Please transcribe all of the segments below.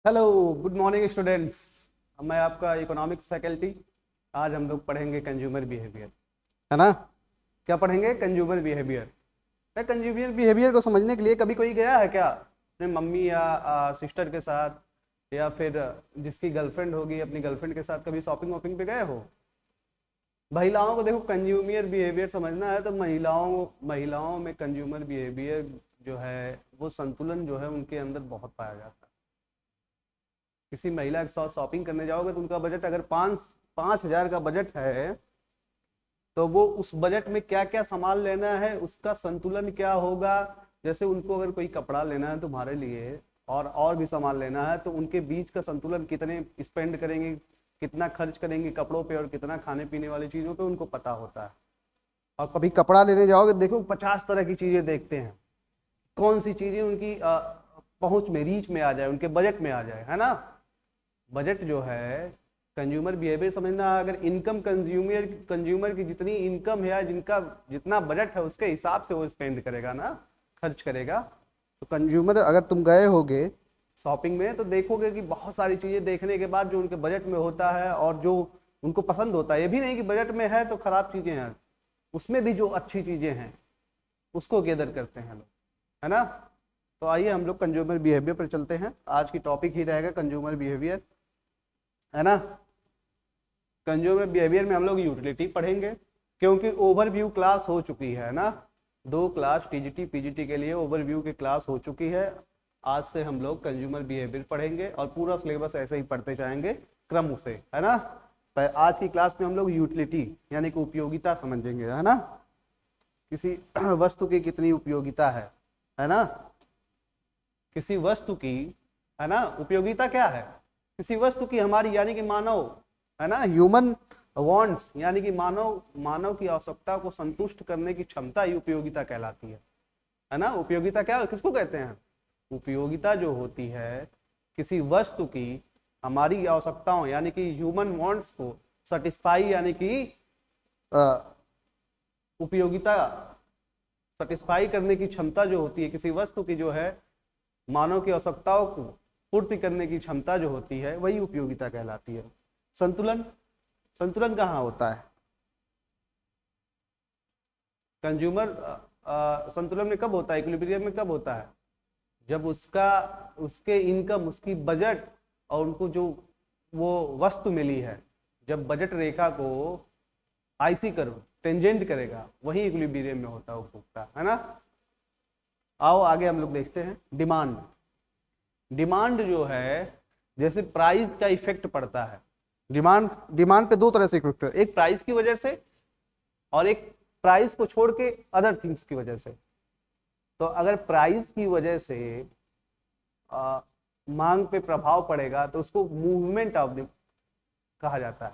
Hello, good morning students. मैं आपका economics faculty. आज हम लोग पढ़ेंगे कंज्यूमर बिहेवियर, है ना। क्या पढ़ेंगे? Consumer behaviour. कंज्यूमर बिहेवियर को समझने के लिए कभी कोई गया है क्या अपने मम्मी या सिस्टर के साथ, या फिर जिसकी गर्लफ्रेंड होगी अपनी गर्लफ्रेंड के साथ कभी शॉपिंग वॉपिंग पे गए हो? महिलाओं को देखो, कंज्यूमर बिहेवियर समझना है तो महिलाओं में कंज्यूमर बिहेवियर जो है वो संतुलन जो है उनके अंदर बहुत पाया जाता है। किसी महिला के साथ शॉपिंग करने जाओगे तो उनका बजट अगर 5,000 का बजट है तो वो उस बजट में क्या क्या सामान लेना है, उसका संतुलन क्या होगा। जैसे उनको अगर कोई कपड़ा लेना है तुम्हारे लिए और भी सामान लेना है तो उनके बीच का संतुलन कितने स्पेंड करेंगे, कितना खर्च करेंगे कपड़ों पे और कितना खाने पीने वाली चीज़ों पे उनको पता होता है। और कभी कपड़ा लेने जाओगे देखो 50 तरह की चीज़ें देखते हैं, कौन सी चीज़ें उनकी पहुंच में, रीच में आ जाए, उनके बजट में आ जाए, है ना। बजट जो है, कंज्यूमर बिहेवियर समझना, अगर इनकम कंज्यूमर की जितनी इनकम है या जिनका जितना बजट है उसके हिसाब से वो स्पेंड करेगा ना, खर्च करेगा। तो कंज्यूमर, अगर तुम गए होगे शॉपिंग में तो देखोगे कि बहुत सारी चीजें देखने के बाद जो उनके बजट में होता है और जो उनको पसंद होता है, ये भी नहीं कि बजट में है तो खराब चीजें हैं, उसमें भी जो अच्छी चीजें हैं उसको गैदर करते हैं लोग, है ना। तो आइए हम लोग कंज्यूमर बिहेवियर पर चलते हैं। आज की टॉपिक ही रहेगा कंज्यूमर बिहेवियर, है ना। कंज्यूमर बिहेवियर में हम लोग यूटिलिटी पढ़ेंगे क्योंकि ओवरव्यू क्लास हो चुकी है ना। 2 क्लास टीजीटी पीजीटी के लिए ओवरव्यू की क्लास हो चुकी है। आज से हम लोग कंज्यूमर बिहेवियर पढ़ेंगे और पूरा सिलेबस ऐसे ही पढ़ते जाएंगे क्रम से, है ना। पर आज की क्लास में हम लोग यूटिलिटी यानी कि उपयोगिता समझेंगे, है ना। किसी वस्तु की कितनी उपयोगिता है ना। किसी वस्तु की, है ना, उपयोगिता क्या है? किसी वस्तु की हमारी यानी कि मानव, है ना, ह्यूमन वांट्स यानी कि मानव की आवश्यकता को संतुष्ट करने की क्षमता ही उपयोगिता कहलाती है ना। उपयोगिता क्या किसको कहते हैं? उपयोगिता जो होती है किसी वस्तु की हमारी आवश्यकताओं यानी कि ह्यूमन वांट्स को सेटिस्फाई यानी कि उपयोगिता सेटिस्फाई करने की क्षमता जो होती है किसी वस्तु की, जो है मानव की आवश्यकताओं को पूर्ति करने की क्षमता जो होती है वही उपयोगिता कहलाती है। संतुलन, संतुलन कहाँ होता है? कंज्यूमर संतुलन में कब होता है, इक्विलिब्रियम में कब होता है? जब उसके इनकम, उसकी बजट और उनको जो वो वस्तु मिली है, जब बजट रेखा को आईसी कर्व टेंजेंट करेगा वही इक्विलिब्रियम में होता है उपभोक्ता, है ना। आओ आगे हम लोग देखते हैं डिमांड। डिमांड जो है, जैसे प्राइस का इफेक्ट पड़ता है, डिमांड डिमांड पे 2 तरह से इफेक्ट है, एक प्राइस की वजह से और एक प्राइस को छोड़ के अदर थिंग्स की वजह से। तो अगर प्राइस की वजह से मांग पे प्रभाव पड़ेगा तो उसको मूवमेंट ऑफ द कहा जाता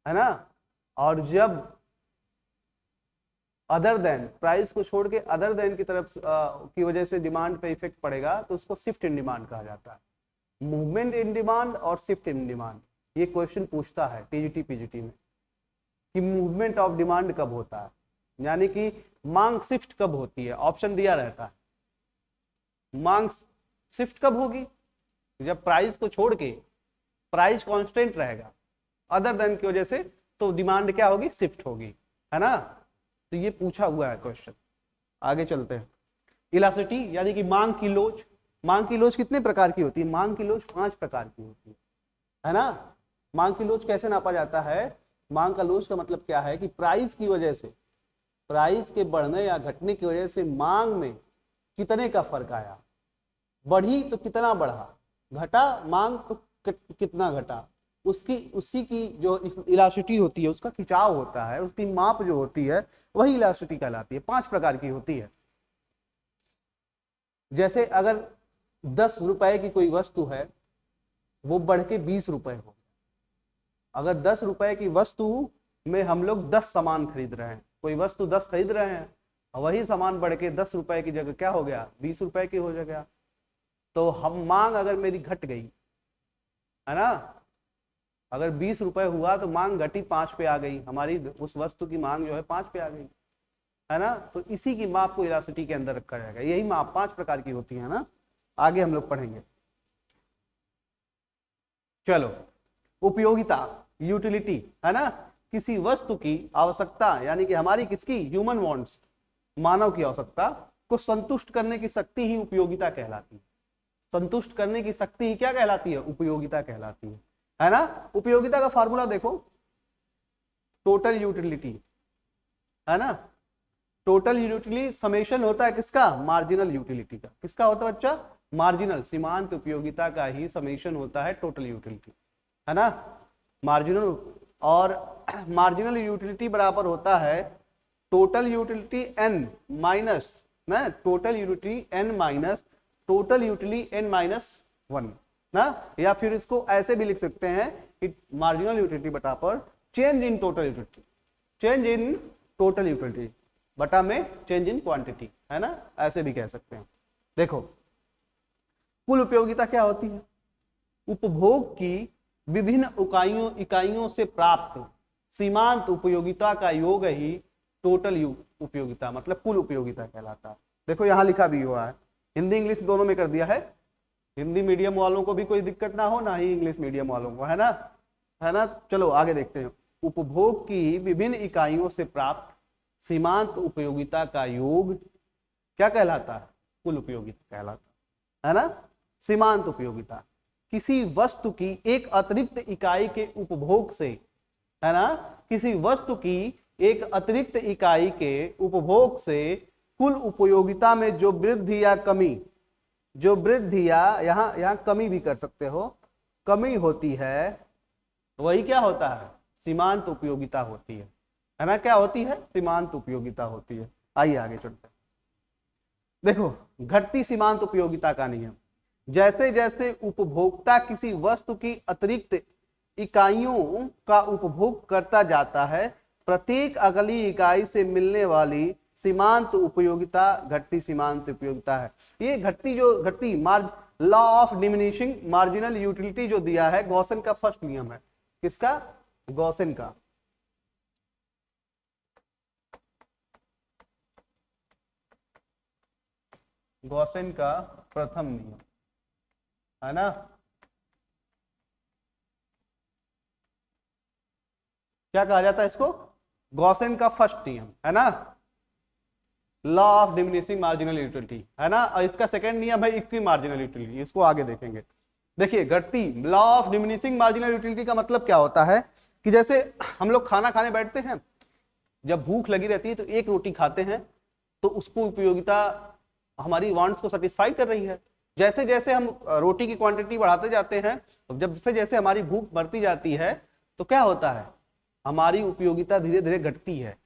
है ना। और जब अदर देन, प्राइस को छोड़ के अदर देन की तरफ की वजह से डिमांड पे इफेक्ट पड़ेगा तो उसको शिफ्ट इन डिमांड कहा जाता है। मूवमेंट इन डिमांड और शिफ्ट इन डिमांड, ये क्वेश्चन पूछता है टीजीटी पीजीटी में कि मूवमेंट ऑफ डिमांड कब होता है, यानी कि मांग शिफ्ट कब होती है। ऑप्शन दिया रहता है मांग शिफ्ट कब होगी, जब प्राइस को छोड़ के प्राइस कांस्टेंट रहेगा अदर देन की वजह से, तो डिमांड क्या होगी, शिफ्ट होगी, है ना। तो ये पूछा हुआ है क्वेश्चन। आगे चलते हैं। इलास्टिसिटी यानी कि मांग की लोच। मांग की लोच कितने प्रकार की होती है? मांग की लोच 5 प्रकार की होती है ना। मांग की लोच कैसे नापा जाता है? मांग का लोच का मतलब क्या है कि प्राइस की वजह से, प्राइस के बढ़ने या घटने की वजह से मांग में कितने का फर्क आया, बढ़ी तो कितना बढ़ा, घटा मांग तो कितना घटा, उसी की जो इलास्टिसिटी होती है, उसका खिंचाव होता है, उसकी माप जो होती है वही इलास्टिसिटी कहलाती है। 5 प्रकार की होती है। जैसे अगर 10 रुपए की कोई वस्तु है वो बढ़ के 20 रुपए हो, अगर 10 रुपए की वस्तु में हम लोग 10 सामान खरीद रहे हैं, कोई वस्तु 10 खरीद रहे हैं, वही सामान बढ़ के 10 रुपए की जगह क्या हो गया, 20 रुपए की हो गया। तो हम मांग अगर मेरी घट गई, है ना, अगर 20 रुपए हुआ तो मांग घटी 5 पे आ गई, हमारी उस वस्तु की मांग जो है 5 पे आ गई, है ना। तो इसी की माप को इलास्टिसिटी के अंदर रखा जाएगा। यही माप 5 प्रकार की होती है ना। आगे हम लोग पढ़ेंगे। चलो, उपयोगिता, यूटिलिटी, है ना, किसी वस्तु की आवश्यकता, यानी कि हमारी किसकी, ह्यूमन वांट्स, मानव की आवश्यकता को संतुष्ट करने की शक्ति ही उपयोगिता कहलाती है। संतुष्ट करने की शक्ति ही क्या कहलाती है, उपयोगिता कहलाती है ना। उपयोगिता का फार्मूला देखो, टोटल यूटिलिटी, है ना। टोटल यूटिलिटी समेशन होता है किसका, मार्जिनल यूटिलिटी का। किसका होता है बच्चा, मार्जिनल, सीमांत उपयोगिता का ही समेशन होता है टोटल यूटिलिटी, है ना। मार्जिनल, और मार्जिनल यूटिलिटी बराबर होता है टोटल यूटिलिटी एन माइनस, ना, total utility n minus total utility n minus 1 ना। या फिर इसको ऐसे भी लिख सकते हैं कि मार्जिनल यूटिलिटी बटा पर change in total utility, change in total utility बटा में चेंज इन क्वांटिटी, है ना, ऐसे भी कह सकते हैं। देखो, कुल उपयोगिता क्या होती है, उपभोग की विभिन्न इकाइयों से प्राप्त सीमांत उपयोगिता का योग ही टोटल उपयोगिता मतलब कुल उपयोगिता कहलाता है। देखो यहां लिखा भी हुआ है, हिंदी इंग्लिश दोनों में कर दिया है, हिंदी मीडियम वालों को भी कोई दिक्कत ना हो, ना ही इंग्लिश मीडियम वालों को, है ना, है ना। चलो आगे देखते हैं। उपभोग की विभिन्न इकाइयों से प्राप्त सीमांत उपयोगिता का योग क्या कहलाता है, कुल उपयोगिता कहलाता है ना। सीमांत उपयोगिता किसी वस्तु की एक अतिरिक्त इकाई के उपभोग से, है ना, किसी वस्तु की एक अतिरिक्त इकाई के उपभोग से कुल उपयोगिता में जो वृद्धि या कमी, जो वृद्धि या यहां कमी भी कर सकते हो, कमी होती है, वही क्या होता है, सीमांत उपयोगिता होती है ना। क्या होती है, सीमांत उपयोगिता होती है। आइए आगे चलते हैं। देखो, घटती सीमांत उपयोगिता का नियम, जैसे जैसे उपभोक्ता किसी वस्तु की अतिरिक्त इकाइयों का उपभोग करता जाता है, प्रत्येक अगली इकाई से मिलने वाली सीमांत उपयोगिता घटती सीमांत उपयोगिता है। ये घटती law of diminishing marginal utility जो दिया है, गॉसन का फर्स्ट नियम है। किसका, गॉसन का। गॉसन का प्रथम नियम, है ना। क्या कहा जाता है इसको, गॉसन का फर्स्ट नियम, है ना, law of diminishing marginal utility, है ना। और इसका सेकंड नियम है इक्वी मार्जिनल यूटिलिटी, इसको आगे देखेंगे। देखिए, घटती law of diminishing marginal utility का मतलब क्या होता है कि जैसे हम लोग खाना खाने बैठते हैं, जब भूख लगी रहती है तो एक रोटी खाते हैं, तो उसको उपयोगिता हमारी वांट्स को सेटिस्फाई कर रही है। जैसे जैसे हम रोटी की क्वांटिटी बढ़ाते जाते हैं, जब जैसे जैसे हमारी भूख बढ़ती जाती है, तो क्या होता है, हमारी उपयोगिता धीरे धीरे घटती है।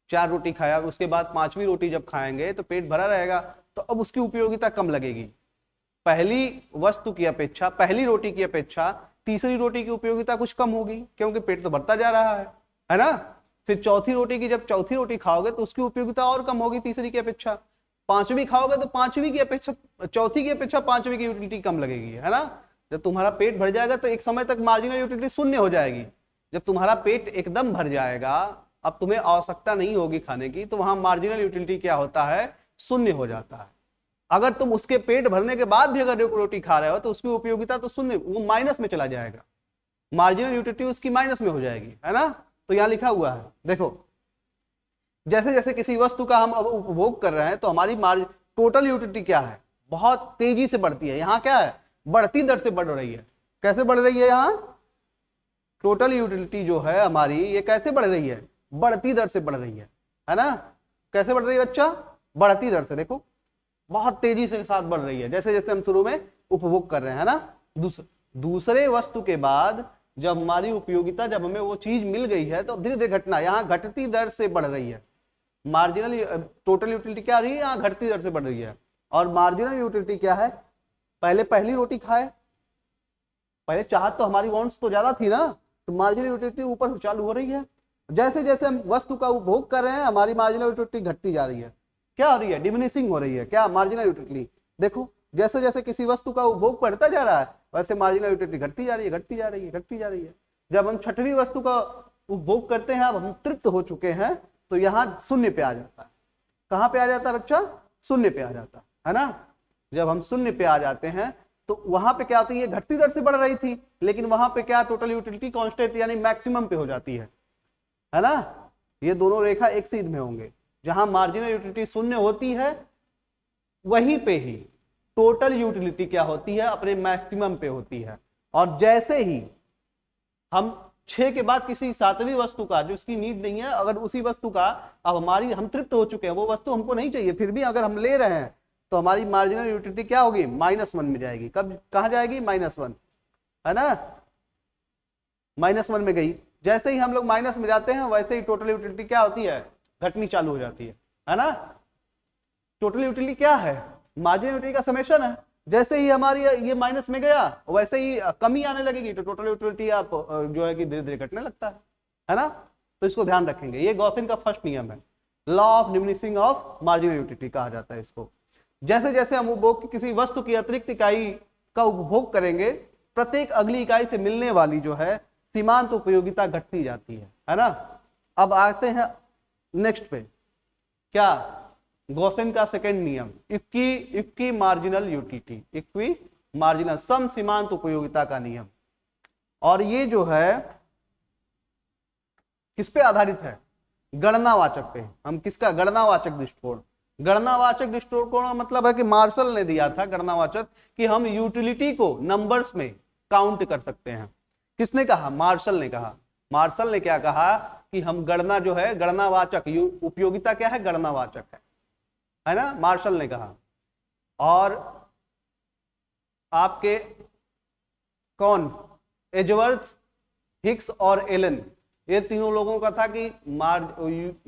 4 रोटी खाया, उसके बाद 5वीं रोटी जब खाएंगे तो पेट भरा रहेगा, तो अब उसकी उपयोगिता कम लगेगी। पहली वस्तु की अपेक्षा, पहली रोटी की अपेक्षा तीसरी रोटी की उपयोगिता कुछ कम होगी, क्योंकि पेट तो बढ़ता जा रहा है ना। फिर चौथी रोटी की, जब चौथी रोटी खाओगे तो उसकी उपयोगिता और कम होगी तीसरी की अपेक्षा। 5वीं खाओगे तो 5वीं की अपेक्षा, चौथी की अपेक्षा 5वीं की यूटिलिटी कम लगेगी, है ना। जब तुम्हारा पेट भर जाएगा तो एक समय तक मार्जिनल यूटिलिटी शून्य हो जाएगी। जब तुम्हारा पेट एकदम भर जाएगा, अब तुम्हें आवश्यकता नहीं होगी खाने की, तो वहां मार्जिनल यूटिलिटी क्या होता है, शून्य हो जाता है। अगर तुम उसके पेट भरने के बाद भी अगर रोटी खा रहे हो तो उसकी उपयोगिता तो शून्य, वो माइनस में चला जाएगा, मार्जिनल यूटिलिटी उसकी माइनस में हो जाएगी, है ना। तो यहां लिखा हुआ है, देखो, जैसे जैसे किसी वस्तु का हम अब उपभोग कर रहे हैं तो हमारी टोटल यूटिलिटी क्या है, बहुत तेजी से बढ़ती है। यहां क्या है, बढ़ती दर से बढ़ रही है। कैसे बढ़ रही है, यहां टोटल यूटिलिटी जो है हमारी, ये कैसे बढ़ रही है, बढ़ती दर से बढ़ रही है ना। कैसे बढ़ रही है बच्चा, बढ़ती दर से, देखो बहुत तेजी से साथ बढ़ रही है, जैसे जैसे हम शुरू में उपभोग कर रहे हैं, है ना। दूसरे वस्तु के बाद जब हमारी उपयोगिता, जब हमें वो चीज मिल गई है, तो धीरे धीरे घटना, यहाँ घटती दर से बढ़ रही है। मार्जिनल टोटल यूटिलिटी क्या रही है, यहाँ घटती दर से बढ़ रही है। और मार्जिनल यूटिलिटी क्या है, पहले पहली रोटी खाए, पहले चाहत तो हमारी वांट्स तो ज्यादा थी ना, तो मार्जिनल यूटिलिटी ऊपर से चालू हो रही है। जैसे जैसे हम वस्तु का उपभोग कर रहे हैं, हमारी मार्जिनल यूटिलिटी घटती जा रही है। क्या हो रही है, डिमिनिशिंग हो रही है, क्या, मार्जिनल यूटिलिटी। देखो, जैसे जैसे किसी वस्तु का उपभोग बढ़ता जा रहा है, वैसे मार्जिनल यूटिलिटी घटती जा रही है, घटती जा रही है, घटती जा रही है। जब हम 6वीं वस्तु का उपभोग करते हैं, अब हम तृप्त हो चुके हैं, तो यहाँ शून्य पे आ जाता है। कहाँ पे आ जाता है बच्चा, शून्य पे आ जाता है ना। जब हम शून्य पे आ जाते हैं तो वहां पे क्या होती है, घटती दर से बढ़ रही थी, लेकिन वहां पे क्या, टोटल यूटिलिटी कांस्टेंट यानी मैक्सिमम पे हो जाती है ना। ये दोनों रेखा एक सीध में होंगे, जहां मार्जिनल यूटिलिटी शून्य होती है वहीं पे ही टोटल यूटिलिटी क्या होती है, अपने मैक्सिमम पे होती है। और जैसे ही हम 6 के बाद किसी 7वीं वस्तु का, जो उसकी नीड नहीं है, अगर उसी वस्तु का अब हम तृप्त हो चुके हैं, वो वस्तु हमको नहीं चाहिए, फिर भी अगर हम ले रहे हैं, तो हमारी मार्जिनल यूटिलिटी क्या होगी, -1 में जाएगी। कब कहां जाएगी, -1, है ना, -1 में गई। जैसे ही हम लोग माइनस में जाते हैं, वैसे ही टोटल यूटिलिटी क्या होती है, घटनी चालू हो जाती है ना। टोटल यूटिलिटी क्या है, मार्जिनल यूटिलिटी का समेशन है। जैसे ही हमारी ये माइनस में गया, वैसे ही कमी आने लगेगी, तो टोटल यूटिलिटी आप जो है कि धीरे धीरे घटने लगता है ना। तो इसको ध्यान रखेंगे, ये गॉसिन का फर्स्ट नियम है, law of diminishing of marginal utility कहा जाता है इसको। जैसे जैसे हम उपभोग की किसी वस्तु की अतिरिक्त इकाई का उपभोग करेंगे, प्रत्येक अगली इकाई से मिलने वाली जो है सीमांत उपयोगिता घटती जाती है ना। अब आते हैं नेक्स्ट पे, क्या, गॉसेन का सेकंड नियम, equi marginal utility, equi marginal sum सीमांत उपयोगिता का नियम। और ये जो है किस पे आधारित है, गणनावाचक पे। हम किसका, गणनावाचक दृष्टिकोण। गणनावाचक दृष्टिकोण का मतलब है कि मार्शल ने दिया था गणनावाचक, कि हम यूटिलिटी को नंबर्स में काउंट कर सकते हैं। किसने कहा, मार्शल ने कहा। मार्शल ने क्या कहा कि हम गणना जो है, गणनावाचक उपयोगिता क्या है, गणनावाचक है ना, मार्शल ने कहा। और आपके कौन, एजवर्थ, हिक्स और एलन, ये तीनों लोगों का था कि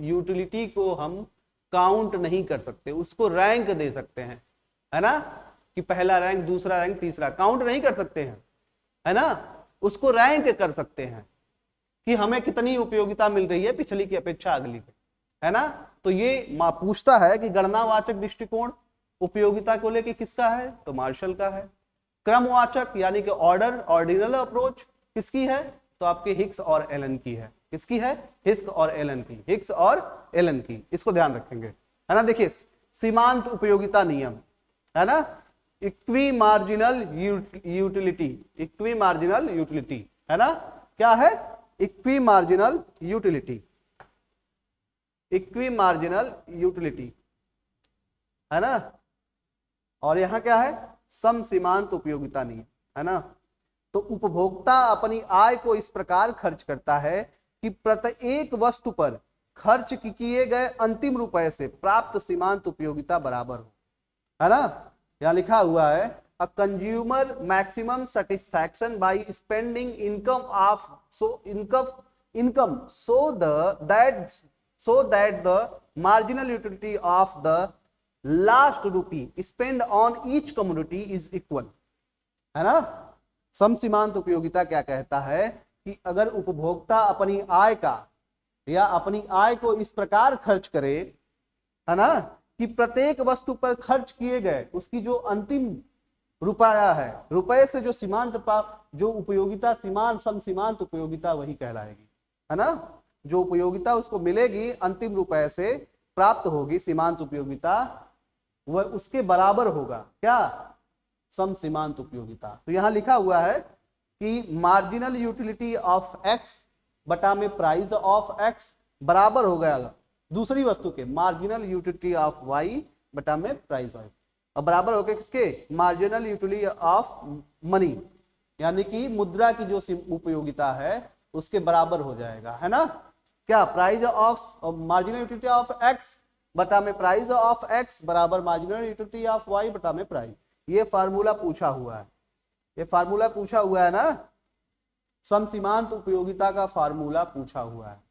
यूटिलिटी को हम काउंट नहीं कर सकते, उसको रैंक दे सकते हैं, है ना, कि पहला रैंक, दूसरा रैंक, तीसरा, काउंट नहीं कर सकते हैं, है ना, उसको रैंक कर सकते हैं कि हमें कितनी उपयोगिता मिल रही है पिछली की अपेक्षा अगली की, है ना। तो ये पूछता है कि गणनावाचक दृष्टिकोण उपयोगिता को लेके किसका है, तो मार्शल का है। क्रमवाचक यानी कि ऑर्डिनल अप्रोच किसकी है, तो आपके हिक्स और एलन की है। किसकी है, हिक्स और एलन की, हिक्स और एलन की। इसको ध्यान रखेंगे, है ना। देखिए, सीमांत उपयोगिता नियम, है ना, equi marginal utility, equi marginal utility, है ना, क्या है, equi marginal utility, equi marginal utility, है ना। और यहां क्या है, सम सीमांत उपयोगिता नियम, है ना। तो उपभोक्ता अपनी आय को इस प्रकार खर्च करता है कि प्रत्येक वस्तु पर खर्च किए गए अंतिम रुपए से प्राप्त सीमांत उपयोगिता बराबर हो, है ना। यहां लिखा हुआ है, a consumer maximum satisfaction by spending income so that the marginal utility of the last rupee spent on each commodity is equal, है ना। सम सीमांत उपयोगिता क्या कहता है कि अगर उपभोक्ता अपनी आय का या अपनी आय को इस प्रकार खर्च करे, है ना, कि प्रत्येक वस्तु पर खर्च किए गए उसकी जो अंतिम रुपया है, रुपए से जो सीमांत जो उपयोगिता सम सीमांत उपयोगिता वही कहलाएगी, है ना। जो उपयोगिता उसको मिलेगी अंतिम रुपए से प्राप्त होगी सीमांत उपयोगिता, वह उसके बराबर होगा, क्या, सम सीमांत उपयोगिता। तो यहां लिखा हुआ है कि मार्जिनल यूटिलिटी ऑफ एक्स बटा में प्राइस ऑफ एक्स बराबर हो गया दूसरी वस्तु के मार्जिनल यूटिलिटी ऑफ वाई बटा में प्राइस वाई, और बराबर हो गया किसके, मार्जिनल यूटिलिटी ऑफ मनी, यानी कि मुद्रा की जो उपयोगिता है उसके बराबर हो जाएगा, है ना। क्या, price of marginal utility of x बटा में प्राइस ऑफ एक्स बराबर मार्जिनल यूटिलिटी ऑफ वाई बटा में प्राइस। ये फार्मूला पूछा हुआ है, ये फार्मूला पूछा हुआ है ना, सम सीमांत उपयोगिता का फार्मूला पूछा हुआ है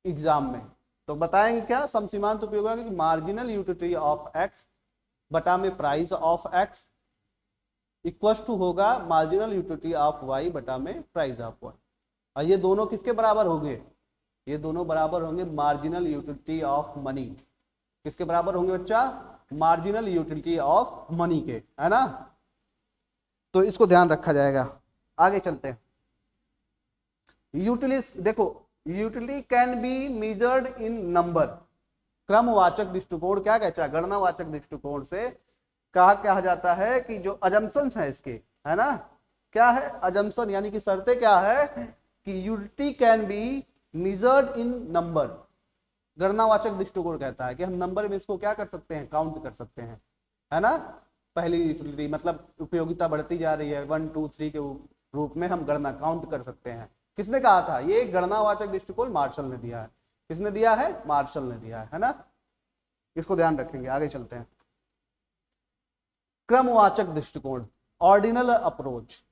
एग्जाम में। तो बताएंगे क्या, सम सीमांत उपयोगिता की मार्जिनल यूटिलिटी ऑफ एक्स बटा में price of x equal to होगा मार्जिनल यूटिलिटी ऑफ वाई बटा में प्राइस ऑफ वाई। और ये दोनों किसके बराबर होंगे, ये दोनों बराबर होंगे मार्जिनल यूटिलिटी ऑफ मनी। किसके बराबर होंगे बच्चा, मार्जिनल यूटिलिटी ऑफ मनी के, है ना। तो इसको ध्यान रखा जाएगा। आगे चलते हैं, यूटिलिटी देखो, utility can be measured in number. क्रमवाचक दृष्टिकोण क्या कहता है, गणनावाचक दृष्टिकोण से कहा जाता है कि जो अजम्पशंस है इसके, है ना, क्या है अजम्पशन, यानी कि शर्तें क्या है कि unity can be measured in number. गणनावाचक दृष्टिकोण कहता है कि हम नंबर में इसको क्या कर सकते हैं, काउंट कर सकते हैं, है ना। पहली यूटिलिटी मतलब उपयोगिता बढ़ती जा रही है, 1 2 3 के रूप में हम गणना काउंट कर सकते हैं। किसने कहा था ये गणनावाचक दृष्टिकोण? मार्शल ने दिया है। किसने दिया है? मार्शल ने दिया है ना। इसको ध्यान रखेंगे, आगे चलते हैं। क्रमवाचक दृष्टिकोण, ऑर्डिनल अप्रोच,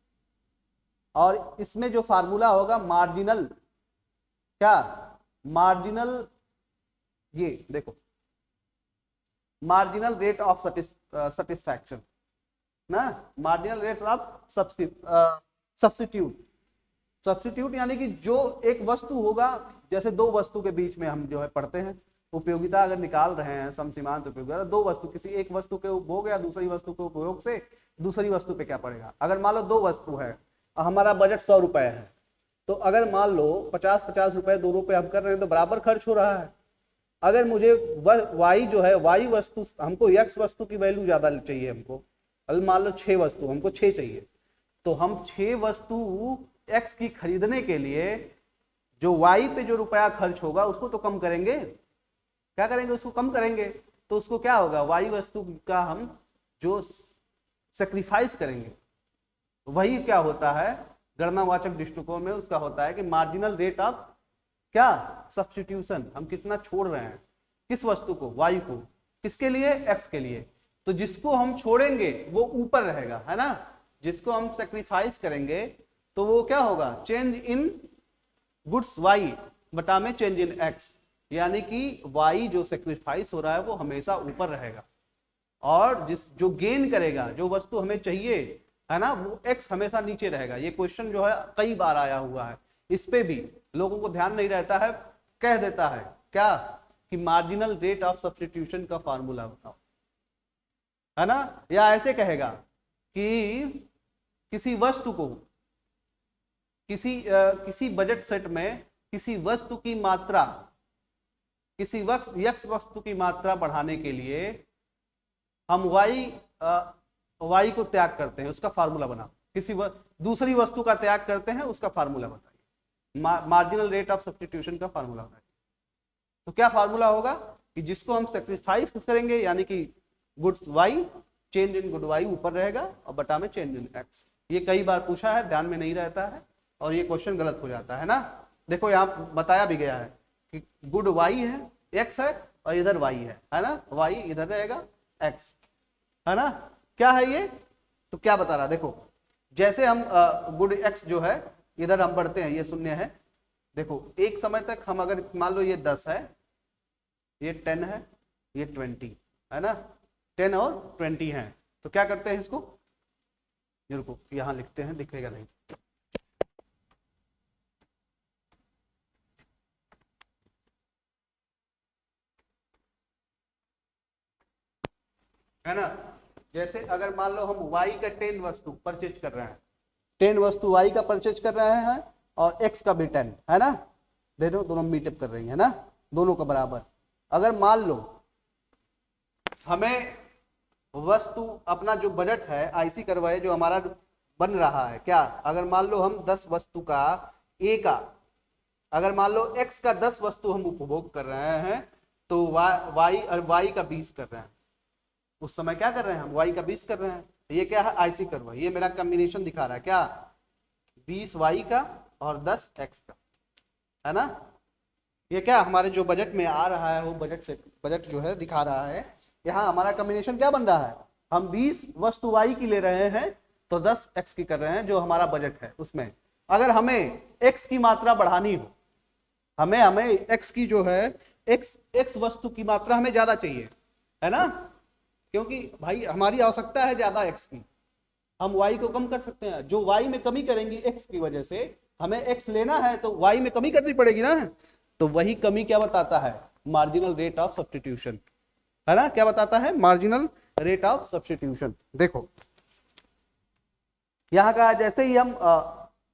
और इसमें जो फार्मूला होगा मार्जिनल, क्या मार्जिनल, ये देखो मार्जिनल रेट ऑफ सेटिस्फैक्शन ना, marginal rate of substitute. Substitute यानी कि जो एक वस्तु होगा, जैसे दो वस्तु के बीच में हम जो है पढ़ते हैं उपयोगिता अगर निकाल रहे हैं, समसीमांत उपयोगिता, दो वस्तु, किसी एक वस्तु के उपभोग या दूसरी वस्तु के उपयोग से दूसरी वस्तु पे क्या पड़ेगा। अगर मान लो दो वस्तु है, हमारा बजट 100 रुपए है, तो अगर मान लो 50-50 रुपए दोनों पे हम कर रहे हैं तो बराबर खर्च हो रहा है। अगर मुझे वाई जो है, वाई वस्तु, हमको एक्स वस्तु की वैल्यू ज्यादा चाहिए, हमको मान लो 6 वस्तु, हमको 6 चाहिए, तो हम 6 वस्तु एक्स की खरीदने के लिए जो वाई पे जो रुपया खर्च होगा उसको तो कम करेंगे, क्या करेंगे, उसको कम करेंगे। तो उसको क्या होगा, वाई वस्तु का हम जो सेक्रीफाइस करेंगे, वही क्या होता है गणनावाचक दृष्टिकोण में, उसका होता है कि मार्जिनल रेट ऑफ क्या सब्स्टिट्यूशन, हम कितना छोड़ रहे हैं किस वस्तु को, वाई को, किसके लिए, एक्स के लिए। तो जिसको हम छोड़ेंगे वो ऊपर रहेगा, है ना, जिसको हम सेक्रीफाइस करेंगे तो वो क्या होगा, चेंज इन गुड्स वाई बटा में चेंज इन एक्स, यानी कि वाई जो सेक्रीफाइस हो रहा है वो हमेशा ऊपर रहेगा, और जिस जो गेन करेगा, जो वस्तु हमें चाहिए, है ना, वो एक्स हमेशा नीचे रहेगा। ये क्वेश्चन जो है कई बार आया हुआ है, इस पे भी लोगों को ध्यान नहीं रहता है, कह देता है क्या कि मार्जिनल रेट ऑफ सब्स्टिट्यूशन का फार्मूला बताओ, है ना, या ऐसे कहेगा कि किसी वस्तु को, किसी बजट सेट में किसी वस्तु की मात्रा, किसी यक्स वस्तु की मात्रा बढ़ाने के लिए हम वाई को त्याग करते हैं, उसका फार्मूला बना, किसी दूसरी वस्तु का त्याग करते हैं, उसका फार्मूला बताइए, मार्जिनल रेट ऑफ सब्स्टिट्यूशन का फार्मूला बताइए। तो क्या फार्मूला होगा कि जिसको हम सेक्रीफाइस करेंगे, यानी कि goods y, change in good y ऊपर रहेगा और बटा में चेंज इन एक्स। ये कई बार पूछा है, ध्यान में नहीं रहता है और ये क्वेश्चन गलत हो जाता है ना। देखो यहाँ बताया भी गया है कि गुड वाई है, एक्स है, और इधर वाई है ना, वाई इधर रहेगा, एक्स, है ना। क्या है ये, तो क्या बता रहा, देखो जैसे हम गुड एक्स जो है इधर हम बढ़ते हैं, ये शून्य है, देखो एक समय तक हम अगर मान लो ये 10 है, ये 10 है, ये 20 है ना, 10 और 20 है, तो क्या करते हैं इसको, रुको यहां लिखते हैं, दिखेगा नहीं, है ना। जैसे अगर मान लो हम y का 10 वस्तु परचेज कर रहे हैं, 10 वस्तु y का परचेज कर रहे हैं और x का भी 10, है ना, दोनों मीटअप कर रही है ना, दोनों का बराबर। अगर मान लो हमें वस्तु अपना जो बजट है आईसी करवाए जो हमारा बन रहा है, क्या अगर मान लो हम 10 वस्तु का ए का, अगर मान लो x का 10 वस्तु हम उपभोग कर रहे हैं तो y का 20 कर रहे हैं, उस समय क्या कर रहे हैं हम, y का 20 कर रहे हैं। ये क्या है, आईसी कर्व, ये मेरा कॉम्बिनेशन दिखा रहा है, क्या 20 y का और 10 x का, है ना। ये क्या हमारे जो बजट में आ रहा है वो बजट जो है दिखा रहा है, यहाँ हमारा कॉम्बिनेशन क्या बन रहा है, हम 20 वस्तु y की ले रहे हैं तो 10 x की कर रहे हैं, जो हमारा बजट है उसमें। अगर हमें x की मात्रा बढ़ानी हो, हमें x की जो है x वस्तु की मात्रा हमें ज्यादा चाहिए, है ना, क्योंकि भाई हमारी आवश्यकता है ज्यादा x की, हम y को कम कर सकते हैं, जो y में कमी करेंगी x की वजह से, हमें x लेना है तो y में कमी करनी पड़ेगी ना, तो वही कमी क्या बताता है, मार्जिनल रेट ऑफ सब्स्टिट्यूशन, है ना, क्या बताता है, मार्जिनल रेट ऑफ सब्स्टिट्यूशन। देखो यहां का जैसे ही हम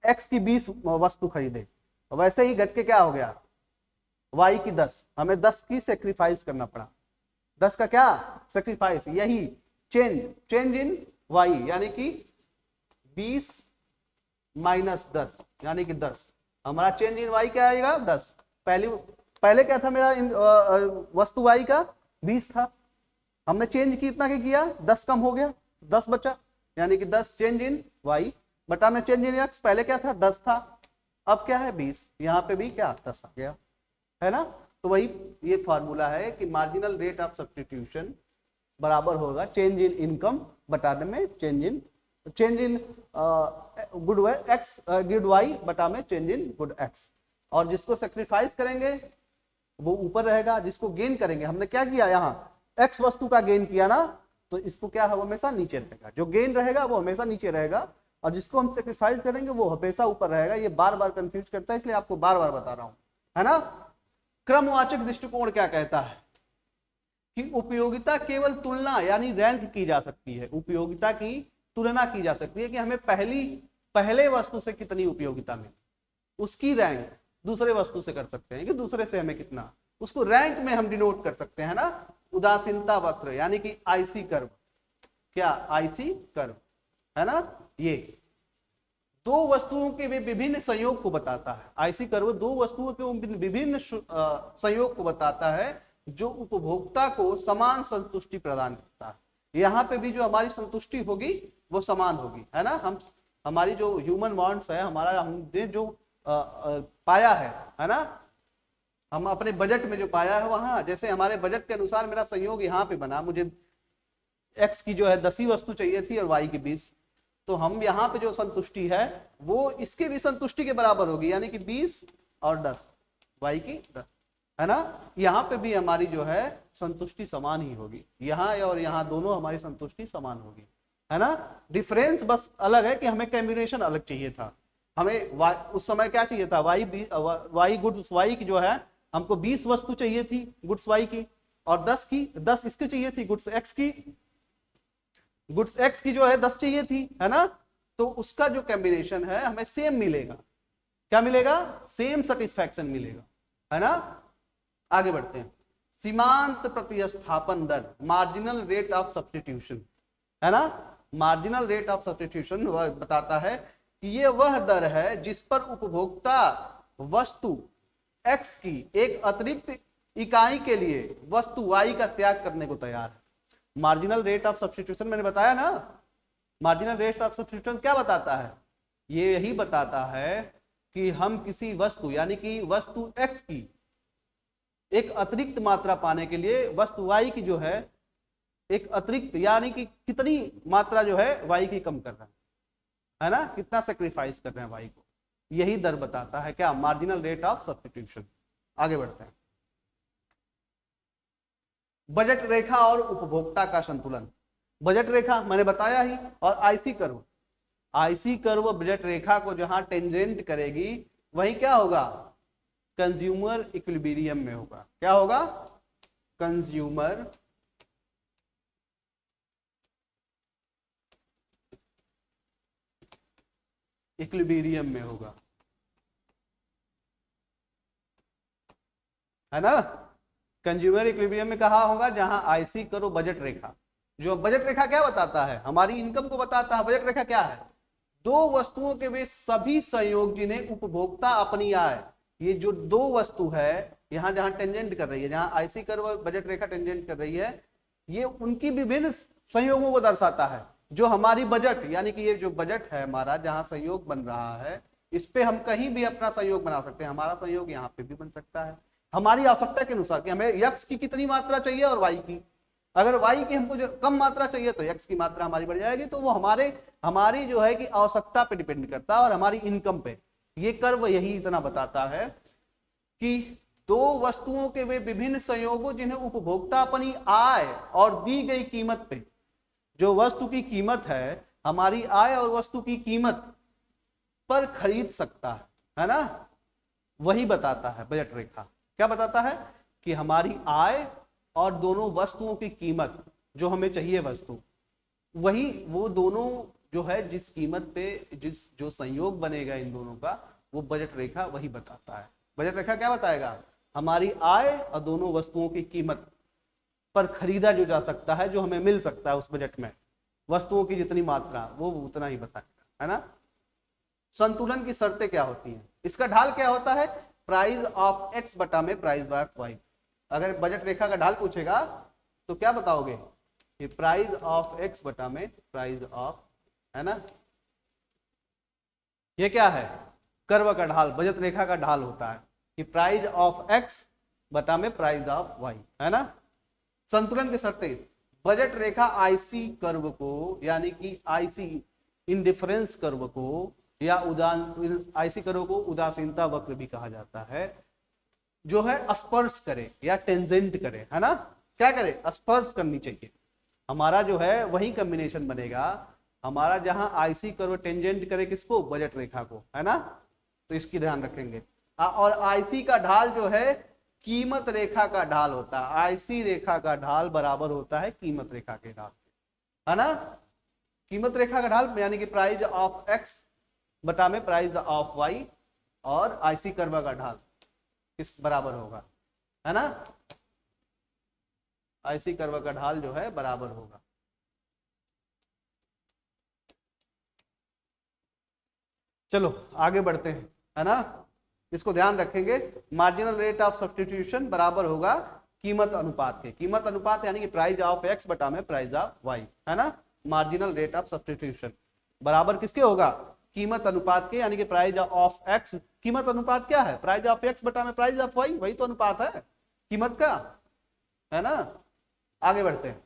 x की 20 वस्तु खरीदे, वैसे ही घट के क्या हो गया, y की 10, हमें 10 की सेक्रीफाइस करना पड़ा, 10 का क्या सेक्रीफाइस, यही चेंज इन वाई यानी कि 20 माइनस 10 यानी कि 10। हमारा चेंज इन वाई क्या आएगा 10। पहले क्या था मेरा वस्तु वाई का 20 था, हमने चेंज कितना के किया 10 कम हो गया 10 बचा, यानी कि 10 चेंज इन वाई बटा में चेंज इन एक्स। पहले क्या था 10 था, अब क्या है 20, यहाँ पे भी क्या 10 आ गया, है ना। तो वही ये फॉर्मूला है कि मार्जिनल रेट ऑफ सब्स्टिट्यूशन बराबर होगा चेंज इन इनकम बटाने में change in good x good y बटा में चेंज इन गुड एक्स। और जिसको सेक्रीफाइस करेंगे वो ऊपर रहेगा, जिसको गेन करेंगे, हमने क्या किया यहाँ एक्स वस्तु का गेन किया ना, तो इसको क्या है वो हमेशा नीचे रहेगा, जो गेन रहेगा वो हमेशा नीचे रहेगा, और जिसको हम सेक्रीफाइस करेंगे वो हमेशा ऊपर रहेगा। ये बार बार कंफ्यूज करता है, इसलिए आपको बार बार बता रहा हूं, है ना। क्रमवाचक दृष्टिकोण क्या कहता है कि उपयोगिता केवल तुलना यानी रैंक की जा सकती है, उपयोगिता की तुलना की जा सकती है कि हमें पहले वस्तु से कितनी उपयोगिता मिली, उसकी रैंक दूसरे वस्तु से कर सकते हैं कि दूसरे से हमें कितना, उसको रैंक में हम डिनोट कर सकते हैं ना। उदासीनता वक्र यानी कि आईसी कर्व, क्या आईसी कर्व, है ना। ये दो वस्तुओं के विभिन्न संयोग को बताता है, आईसी कर्व दो वस्तुओं के विभिन्न संयोग को बताता है जो उपभोक्ता को समान संतुष्टि प्रदान करता है। यहाँ पे भी जो हमारी संतुष्टि होगी वो समान होगी, है ना। हमारी जो ह्यूमन वांट्स है, हमारा हमने जो पाया है ना, हम अपने बजट में जो पाया है वहां, जैसे हमारे बजट के अनुसार मेरा संयोग यहाँ पे बना, मुझे एक्स की जो है 10 ही वस्तु चाहिए थी और वाई की 20, तो हम यहाँ पे जो संतुष्टि है वो इसके भी संतुष्टि के बराबर होगी, यानी कि 20 और 10 वाई की 10, है ना। यहाँ पे भी हमारी जो है संतुष्टि समान ही होगी, यहाँ और यहाँ दोनों हमारी संतुष्टि समान होगी, है ना। डिफरेंस बस अलग है कि हमें कॉम्बिनेशन अलग चाहिए था, हमें उस समय क्या चाहिए था वाई गुड्स वाई की जो है हमको 20 वस्तु चाहिए थी गुड्स वाई की, और 10 इसकी चाहिए थी गुड्स एक्स की जो है 10 चाहिए थी, है ना। तो उसका जो कॉम्बिनेशन है हमें सेम मिलेगा, क्या मिलेगा, सेम सेटिस्फैक्शन मिलेगा, है ना। आगे बढ़ते हैं, सीमांत प्रतिस्थापन दर मार्जिनल रेट ऑफ सब्स्टिट्यूशन, है ना। मार्जिनल रेट ऑफ सब्स्टिट्यूशन बताता है कि ये वह दर है जिस पर उपभोक्ता वस्तु एक्स की एक अतिरिक्त इकाई के लिए वस्तु वाई का त्याग करने को तैयार है। मार्जिनल रेट ऑफ सब्स्टिट्यूशन मैंने बताया ना, मार्जिनल रेट ऑफ सब्स्टिट्यूशन क्या बताता है, ये यही बताता है कि हम किसी वस्तु यानी कि वस्तु एक्स की एक अतिरिक्त मात्रा पाने के लिए वस्तु वाई की जो है एक अतिरिक्त यानी कि कितनी मात्रा जो है वाई की कम कर रहा है ना, कितना सेक्रीफाइस कर रहे हैं वाई को, यही दर बताता है क्या, मार्जिनल रेट ऑफ सब्स्टिट्यूशन। आगे बढ़ते हैं, बजट रेखा और उपभोक्ता का संतुलन। बजट रेखा मैंने बताया ही, और आईसी कर्व बजट रेखा को जहां टेंजेंट करेगी वही क्या होगा, कंज्यूमर इक्विलिब्रियम में होगा, क्या होगा, कंज्यूमर इक्विलिब्रियम में होगा, है ना। कंज्यूमर इक्विलिब्रियम में कहा होगा जहां आईसी करो बजट रेखा, जो बजट रेखा क्या बताता है, हमारी इनकम को बताता है। बजट रेखा क्या है, दो वस्तुओं के वे सभी संयोग जिन्हें उपभोक्ता अपनी आय, ये जो दो वस्तु है यहां जहां टेंजेंट कर रही है, जहां आईसी कर्व बजट रेखा टेंजेंट कर रही है, ये उनकी विभिन्न संयोगों को दर्शाता है। जो हमारी बजट यानी कि ये जो बजट है हमारा जहां संयोग बन रहा है, इस पे हम कहीं भी अपना संयोग बना सकते हैं, हमारा संयोग यहाँ पे भी बन सकता है हमारी आवश्यकता के अनुसार कि हमें एक्स की कितनी मात्रा चाहिए और वाई की, अगर वाई की हमको जो कम मात्रा चाहिए तो एक्स की मात्रा हमारी बढ़ जाएगी, तो वो हमारी जो है कि आवश्यकता पे डिपेंड करता है और हमारी इनकम पे। ये कर्व यही इतना बताता है कि दो वस्तुओं के वे विभिन्न संयोगों जिन्हें उपभोक्ता अपनी आय और दी गई कीमत पे, जो वस्तु की कीमत है हमारी आय और वस्तु की कीमत पर खरीद सकता है ना, वही बताता है बजट रेखा। क्या बताता है कि हमारी आय और दोनों वस्तुओं की कीमत जो हमें चाहिए वस्तु, वही वो दोनों जो है जिस कीमत पे जो संयोग बनेगा इन दोनों का, वो बजट रेखा वही बताता है। बजट रेखा क्या बताएगा, हमारी आय और दोनों वस्तुओं की कीमत पर खरीदा जो जा सकता है, जो हमें मिल सकता है उस बजट में, वस्तुओं की जितनी मात्रा वो उतना ही बताएगा, है ना। संतुलन की शर्तें क्या होती हैं, इसका ढाल क्या होता है, प्राइस ऑफ एक्स बटा में प्राइस ऑफ वाई। अगर बजट रेखा का ढाल पूछेगा तो क्या बताओगे, कि प्राइस ऑफ एक्स बटा में प्राइस ऑफ, है ना। ये क्या है, कर्व का ढाल, बजट रेखा का ढाल होता है कि प्राइस ऑफ एक्स बटा में प्राइस ऑफ वाई, है ना। संतुलन की शर्तें, बजट रेखा आईसी कर्व को, यानी कि आईसी इंडिफरेंस कर्व को, या आईसी कर्व को उदासीनता वक्र भी कहा जाता है, जो है स्पर्श करे या टेंजेंट करे, है ना। क्या करे, स्पर्श करनी चाहिए, हमारा जो है वही कॉम्बिनेशन बनेगा हमारा, जहां आईसी कर्व टेंजेंट करे किसको, बजट रेखा को, है ना। तो इसकी ध्यान रखेंगे। और आईसी का ढाल जो है कीमत रेखा का ढाल होता है, आईसी रेखा का ढाल बराबर होता है कीमत रेखा के ढाल, है ना। कीमत रेखा का ढाल यानी कि प्राइस ऑफ एक्स बटा में प्राइस ऑफ वाई, और आईसी कर्व का ढाल किस बराबर होगा, है ना। आईसी कर्व का ढाल जो है बराबर होगा। चलो आगे बढ़ते हैं, है ना। इसको ध्यान रखेंगे, मार्जिनल रेट ऑफ सब्स्टिट्यूशन बराबर होगा कीमत अनुपात के, कीमत अनुपात यानी कि प्राइस ऑफ एक्स बटा में प्राइस ऑफ वाई, है ना। मार्जिनल रेट ऑफ सब्स्टिट्यूशन बराबर किसके होगा, कीमत अनुपात के, यानी कि प्राइस ऑफ एक्स, कीमत अनुपात क्या है, प्राइस ऑफ एक्स बटा में प्राइस ऑफ वाई, वही तो अनुपात है कीमत का, है ना। आगे बढ़ते हैं,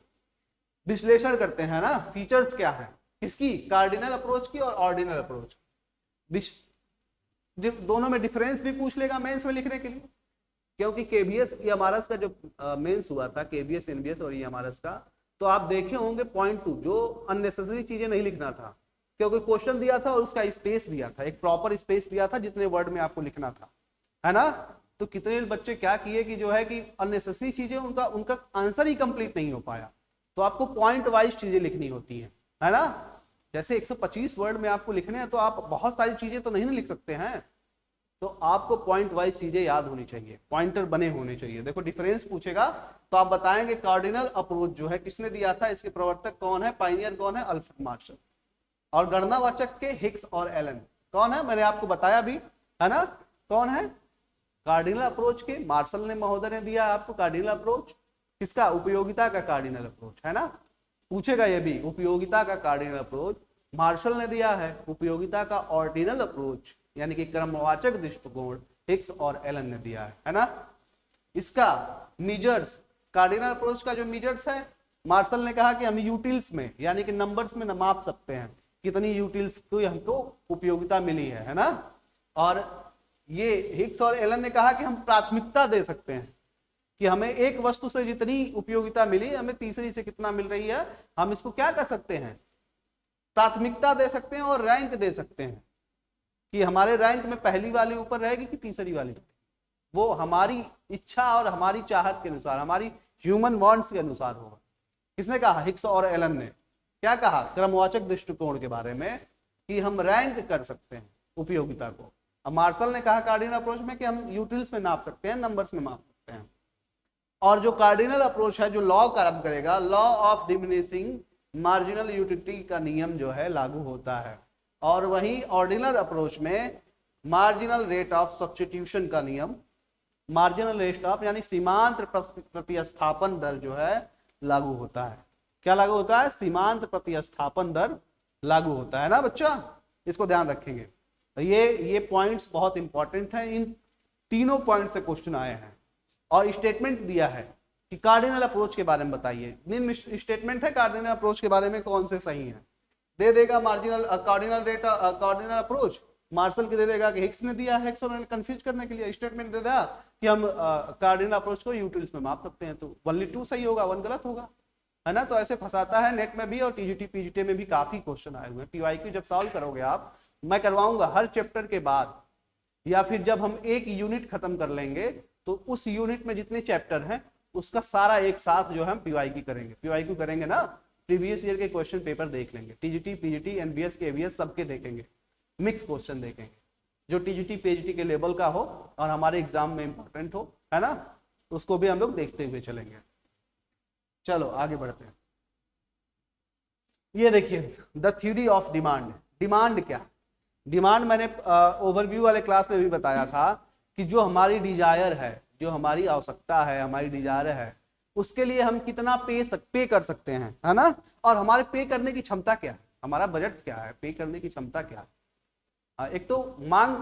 विश्लेषण करते हैं ना, फीचर्स क्या है किसकी, कार्डिनल अप्रोच की और ऑर्डिनल अप्रोच। दोनों में डिफरेंस भी पूछ लेगा मेंस में लिखने के लिए, क्योंकि केबीएस एमआरएस का जो मेंस हुआ था, केबीएस एनबीएस और एमआरएस का, तो आप देखे होंगे पॉइंट 2 जो अननेसेसरी चीजें नहीं लिखना था, क्योंकि क्वेश्चन दिया था और उसका स्पेस दिया था, एक प्रॉपर स्पेस दिया था जितने वर्ड में आपको लिखना था, है ना। तो कितने बच्चे क्या किए कि जो है कि अननेसेसरी चीजें उनका उनका आंसर ही कंप्लीट नहीं हो पाया। तो आपको पॉइंट वाइज चीजें लिखनी होती है ना। जैसे 125 वर्ड में आपको लिखने हैं तो आप बहुत सारी चीजें तो नहीं लिख सकते हैं, तो आपको पॉइंट वाइज चीजें याद होनी चाहिए, पॉइंटर बने होने चाहिए। देखो डिफरेंस पूछेगा तो आप बताएंगे कार्डिनल अप्रोच जो है किसने दिया था, इसके प्रवर्तक कौन है, पाइनियर कौन है, अल्फ्रेड मार्शल, और गणनावाचक के हिक्स और एलन कौन है, मैंने आपको बताया भी, है ना। कौन है, कार्डिनल अप्रोच के मार्शल ने महोदय ने दिया आपको कार्डिनल अप्रोच, किसका, उपयोगिता का कार्डिनल अप्रोच, है ना। पूछेगा ये भी, उपयोगिता का कार्डिनल अप्रोच मार्शल ने दिया है, उपयोगिता का ऑर्डिनल अप्रोच यानी कि क्रमवाचक दृष्टिकोण हिक्स और एलन ने दिया है ना। इसका मीजर्स, कार्डिनल अप्रोच का जो मीजर्स है, मार्शल ने कहा कि हम यूटिल्स में यानी कि नंबर्स में माप सकते हैं कितनी यूटिल्स को हमको उपयोगिता मिली है ना। और ये हिक्स और एलन ने कहा कि हम प्राथमिकता दे सकते हैं कि हमें एक वस्तु से जितनी उपयोगिता मिली हमें तीसरी से कितना मिल रही है, हम इसको क्या कर सकते हैं, प्राथमिकता दे सकते हैं और रैंक दे सकते हैं कि हमारे रैंक में पहली वाली ऊपर रहेगी कि तीसरी वाली, वो हमारी इच्छा और हमारी चाहत के अनुसार, हमारी ह्यूमन वांट्स के अनुसार होगा। किसने कहा, हिक्स और एलन ने क्या कहा, क्रमवाचक दृष्टिकोण के बारे में कि हम रैंक कर सकते हैं उपयोगिता को। अब मार्शल ने कहा कार्डिनल अप्रोच में कि हम यूटिल्स में नाप सकते हैं, नंबर्स में माप सकते हैं। और जो कार्डिनल अप्रोच है जो लॉ काम करेगा, law of diminishing marginal utility का नियम जो है लागू होता है। और वहीं ऑर्डिनल अप्रोच में मार्जिनल रेट ऑफ सब्स्टिट्यूशन का नियम, मार्जिनल रेट ऑफ यानी सीमांत प्रतिस्थापन दर जो है लागू होता है। क्या लागू होता है, सीमांत प्रतिस्थापन दर लागू होता है ना बच्चा, इसको ध्यान रखेंगे। ये पॉइंट्स बहुत इंपॉर्टेंट हैं, इन तीनों पॉइंट से क्वेश्चन आए हैं। और स्टेटमेंट दिया है कि कार्डिनल अप्रोच के बारे में बताइए, निम्न स्टेटमेंट है कार्डिनल अप्रोच के बारे में कौन से सही है, दे देगा marginal cardinal rate cardinal approach, Marshall के दे देगा कि हिक्स ने दिया है, हिक्स और कंफ्यूज करने के लिए स्टेटमेंट दे देगा कि हम कार्डिनल अप्रोच को यूटिल्स में माप सकते हैं, तो ओनली 2 सही होगा, 1 गलत होगा, है ना। तो ऐसे फंसाता है, नेट में भी और टीजीटी पीजीटी में भी काफी क्वेश्चन आए हुए हैं। पीवाईक्यू जब सॉल्व करोगे आप, मैं करवाऊंगा हर चैप्टर के बाद, या फिर जब हम एक यूनिट खत्म कर लेंगे तो उस यूनिट में जितने चैप्टर हैं उसका सारा एक साथ जो हम पीवाईक्यू करेंगे, पीवाईक्यू करेंगे ना, प्रीवियस ईयर के क्वेश्चन पेपर देख लेंगे, टीजीटी पीजीटी एनबीएस केवीएस सबके देखेंगे, मिक्स क्वेश्चन देखेंगे जो टीजीटी पीजीटी के लेवल का हो और हमारे एग्जाम में इंपॉर्टेंट हो, है ना, उसको भी हम लोग देखते हुए चलेंगे। चलो आगे बढ़ते हैं। ये देखिए the theory of demand. Demand क्या है? डिमांड मैंने ओवरव्यू वाले क्लास में भी बताया था कि जो हमारी डिजायर है, जो हमारी आवश्यकता है, हमारी डिजायर है, उसके लिए हम कितना पे कर सकते हैं, है ना, और हमारे पे करने की क्षमता क्या है, हमारा बजट क्या है, पे करने की क्षमता क्या है। एक तो मांग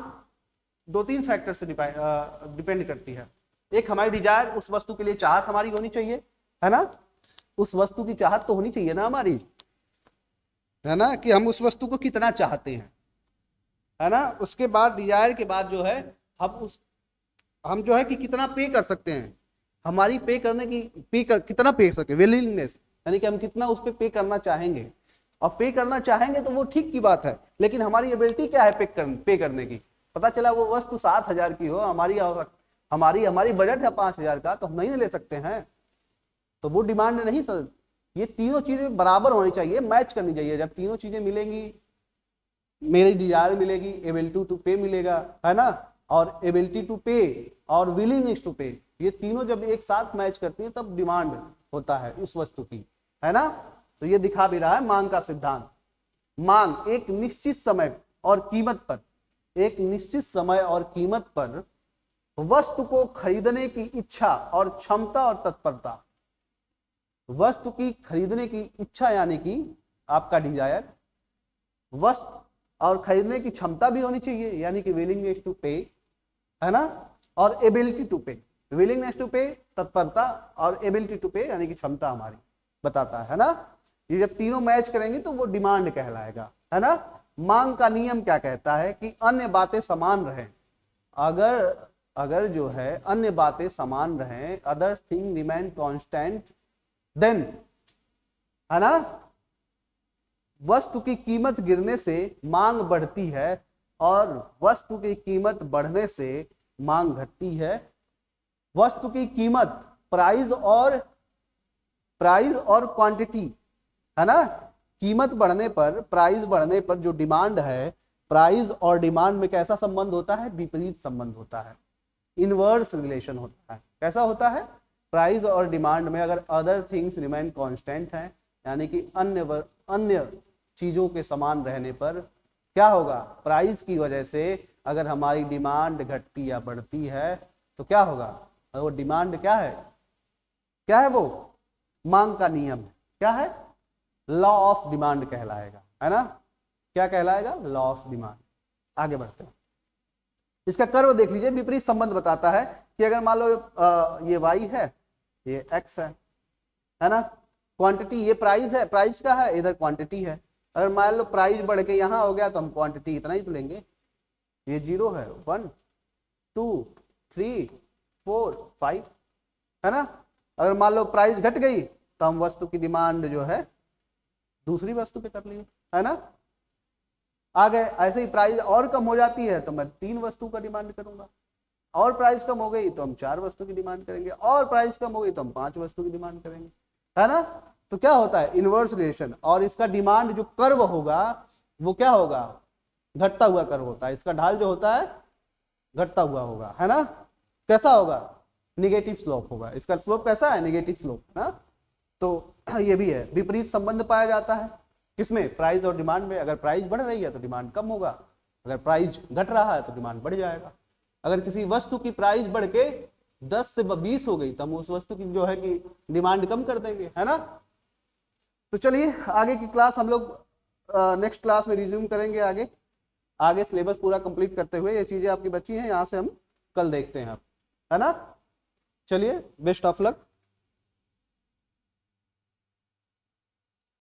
2-3 फैक्टर से डिपेंड करती है। एक हमारी डिजायर, उस वस्तु के लिए चाहत हमारी होनी चाहिए, है ना, उस वस्तु की चाहत तो होनी चाहिए ना हमारी, है ना, कि हम उस वस्तु को कितना चाहते हैं, है ना। उसके बाद डिजायर के बाद जो है हम जो है कि कितना पे कर सकते हैं, हमारी पे करने की कितना पे कर सके, विलिंगनेस, यानी कि हम कितना उस पे करना चाहेंगे। और पे करना चाहेंगे तो वो ठीक की बात है, लेकिन हमारी एबिलिटी क्या है पे करने की। पता चला वो वस्तु 7,000 की हो, हमारी बजट है 5,000 का, तो हम नहीं ले सकते हैं, तो वो डिमांड नहीं सर। ये तीनों चीजें बराबर होनी चाहिए, मैच करनी चाहिए। जब तीनों चीजें मिलेंगी, मेरी डिजायर मिलेगी, एबिलिटी टू पे मिलेगा, है ना, और एबिलिटी टू पे और विलिंगनेस टू पे, ये तीनों जब एक साथ मैच करती है तब डिमांड होता है उस वस्तु की, है ना। तो ये दिखा भी रहा है मांग का सिद्धांत। मांग एक निश्चित समय और कीमत पर, एक निश्चित समय और कीमत पर वस्तु को खरीदने की इच्छा और क्षमता और तत्परता, वस्तु की खरीदने की इच्छा यानी कि आपका डिजायर, वस्तु और खरीदने की क्षमता भी होनी चाहिए यानी कि विलिंगनेस टू पे, है ना, और एबिलिटी टू पे, विलिंगनेस टू पे तत्परता, और एबिलिटी टू पे यानी कि क्षमता हमारी बताता है ना। ये जब तीनों मैच करेंगे तो वो डिमांड कहलाएगा, है ना। मांग का नियम क्या कहता है कि अन्य बातें समान रहें, अगर जो है अन्य बातें समान रहें, other thing remain constant, then, है ना, वस्तु की कीमत गिरने से मांग बढ़ती है और वस्तु की कीमत बढ़ने से मांग घटती है। वस्तु की कीमत प्राइस और क्वांटिटी, है ना, कीमत बढ़ने पर, प्राइस बढ़ने पर जो डिमांड है, प्राइस और डिमांड में कैसा संबंध होता है, विपरीत संबंध होता है, इनवर्स रिलेशन होता है। कैसा होता है, प्राइस और डिमांड में अगर अदर थिंग्स रिमेन कांस्टेंट है, यानी कि अन्य चीजों के समान रहने पर क्या होगा, प्राइस की वजह से अगर हमारी डिमांड घटती या बढ़ती है तो क्या होगा, वो डिमांड क्या है वो मांग का नियम है, क्या है, लॉ ऑफ डिमांड कहलाएगा, है ना। क्या कहलाएगा, लॉ ऑफ डिमांड। आगे बढ़ते हैं। इसका कर्व देख लीजिए, विपरीत संबंध बताता है कि अगर मान लो ये y है, ये x है ना, क्वांटिटी, ये प्राइस है, प्राइस का है, इधर क्वांटिटी है। अगर मान लो प्राइस बढ़ के यहां हो गया तो हम क्वांटिटी इतना ही तो लेंगे, ये 0 है, 1 2 3 4 5, है ना। अगर मान लो प्राइस घट गई तो हम वस्तु की डिमांड जो है दूसरी वस्तु पे कर लिए, है ना। आगे ऐसे ही प्राइस और कम हो जाती है तो मैं 3 वस्तु का डिमांड करूंगा, और प्राइस कम हो गई तो हम 4 वस्तु की डिमांड करेंगे, और प्राइस कम हो गई तो हम 5 वस्तु की डिमांड करेंगे, है ना। तो क्या होता है, इनवर्स रिलेशन। और इसका डिमांड जो कर्व होगा वो क्या होगा, घटता हुआ कर्व होता है। इसका ढाल जो होता है घटता हुआ होगा, है ना। कैसा होगा, निगेटिव स्लोप होगा। इसका स्लोप कैसा है, निगेटिव स्लोप, ना। तो ये भी है, विपरीत संबंध पाया जाता है किसमें, प्राइस और डिमांड में। अगर प्राइस बढ़ रही है तो डिमांड कम होगा, अगर प्राइस घट रहा है तो डिमांड बढ़ जाएगा। अगर किसी वस्तु की प्राइस बढ़ के 10 से 20 हो गई तो हम उस वस्तु की जो है कि डिमांड कम कर देंगे, है ना। तो चलिए आगे की क्लास हम लोग नेक्स्ट क्लास में रिज्यूम करेंगे। आगे सिलेबस पूरा कंप्लीट करते हुए ये चीजें आपकी बची हैं, यहाँ से हम कल देखते हैं, है ना। चलिए, बेस्ट ऑफ लक।